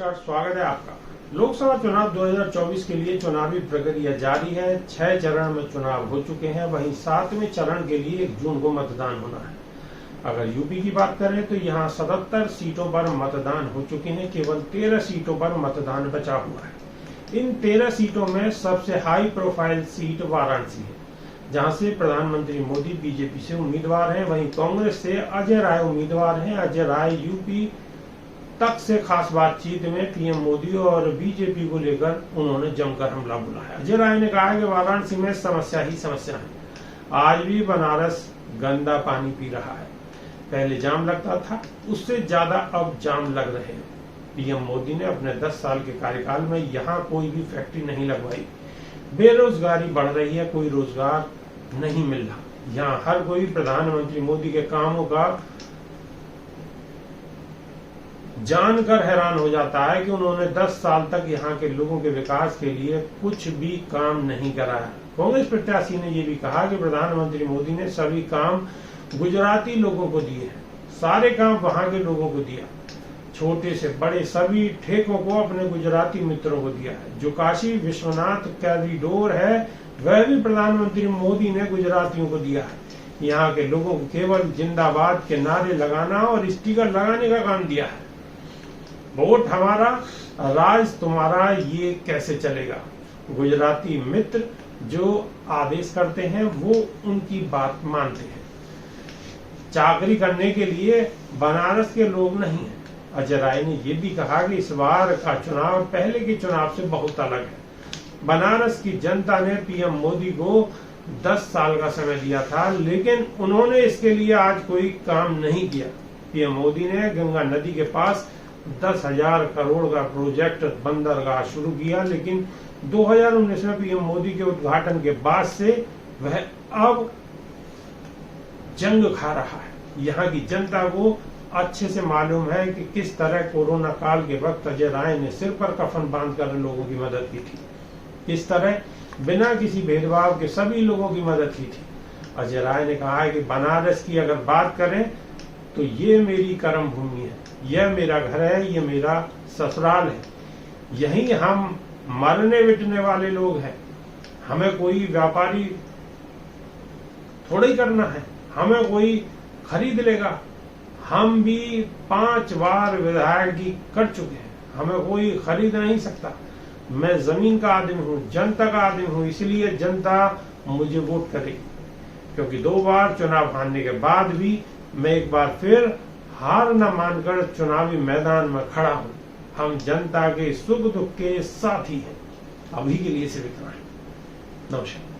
नमस्कार, स्वागत है आपका। लोकसभा चुनाव 2024 के लिए चुनावी प्रक्रिया जारी है। 6 चरण में चुनाव हो चुके हैं, वहीं 7वें चरण के लिए 1 जून को मतदान होना है। अगर यूपी की बात करें तो यहां 77 सीटों पर मतदान हो चुके हैं, केवल 13 सीटों पर मतदान बचा हुआ है। इन 13 सीटों में सबसे हाई प्रोफाइल सीट वाराणसी है, जहां से प्रधानमंत्री मोदी बीजेपी से उम्मीदवार हैं। वहीं कांग्रेस से अजय राय उम्मीदवार हैं। अजय राय यूपी तक से खास बातचीत में पीएम मोदी और बीजेपी को लेकर उन्होंने जमकर हमला बुलाया। अजय राय ने कहा कि वाराणसी में समस्या ही समस्या है। आज भी बनारस गंदा पानी पी रहा है। पहले जाम लगता था, उससे ज्यादा अब जाम लग रहे हैं। पीएम मोदी ने अपने 10 साल के कार्यकाल में यहाँ कोई भी फैक्ट्री नहीं लगवाई। बेरोजगारी बढ़ रही है, कोई रोजगार नहीं मिल रहा। यहाँ हर कोई प्रधानमंत्री मोदी के कामों का जानकर हैरान हो जाता है कि उन्होंने 10 साल तक यहाँ के लोगों के विकास के लिए कुछ भी काम नहीं करा है। कांग्रेस प्रत्याशी ने यह भी कहा कि प्रधानमंत्री मोदी ने सभी काम गुजराती लोगों को दिए हैं। सारे काम वहां के लोगों को दिया, छोटे से बड़े सभी ठेकों को अपने गुजराती मित्रों को दिया है। जो काशी विश्वनाथ कॉरिडोर है, वह भी प्रधानमंत्री मोदी ने गुजरातियों को दिया है। यहाँ के लोगों को केवल जिंदाबाद के नारे लगाना और स्टिकर लगाने का काम दिया है। वोट हमारा, राज तुम्हारा, ये कैसे चलेगा? गुजराती मित्र जो आदेश करते हैं वो उनकी बात मानते हैं। चाकरी करने के लिए बनारस के लोग नहीं हैं। अजय राय ने यह भी कहा कि इस बार का चुनाव पहले के चुनाव से बहुत अलग है। बनारस की जनता ने पीएम मोदी को 10 साल का समय दिया था, लेकिन उन्होंने इसके लिए आज कोई काम नहीं किया। पीएम मोदी ने गंगा नदी के पास 10,000 करोड़ का प्रोजेक्ट बंदरगाह शुरू किया, लेकिन 2019 में पीएम मोदी के उद्घाटन के बाद से वह अब जंग खा रहा है। यहाँ की जनता को अच्छे से मालूम है कि किस तरह कोरोना काल के वक्त अजय राय ने सिर पर कफन बांधकर लोगों की मदद की थी, किस तरह बिना किसी भेदभाव के सभी लोगों की मदद की थी। अजय राय ने कहा है कि बनारस की अगर बात करें तो ये मेरी कर्म भूमि है, यह मेरा घर है, यह मेरा ससुराल है, यही हम मरने बिटने वाले लोग हैं। हमें कोई व्यापारी थोड़ा ही करना है, हमें कोई खरीद लेगा। हम भी 5 बार विधायकी कर चुके हैं, हमें कोई खरीद नहीं सकता। मैं जमीन का आदमी हूँ, जनता का आदमी हूँ, इसलिए जनता मुझे वोट करेगी। क्योंकि 2 बार चुनाव हारने के बाद भी मैं एक बार फिर हार न मानकर चुनावी मैदान में खड़ा हूं। हम जनता के सुख दुख के साथी हैं। अभी के लिए सिर्फ इतना है। नमस्कार।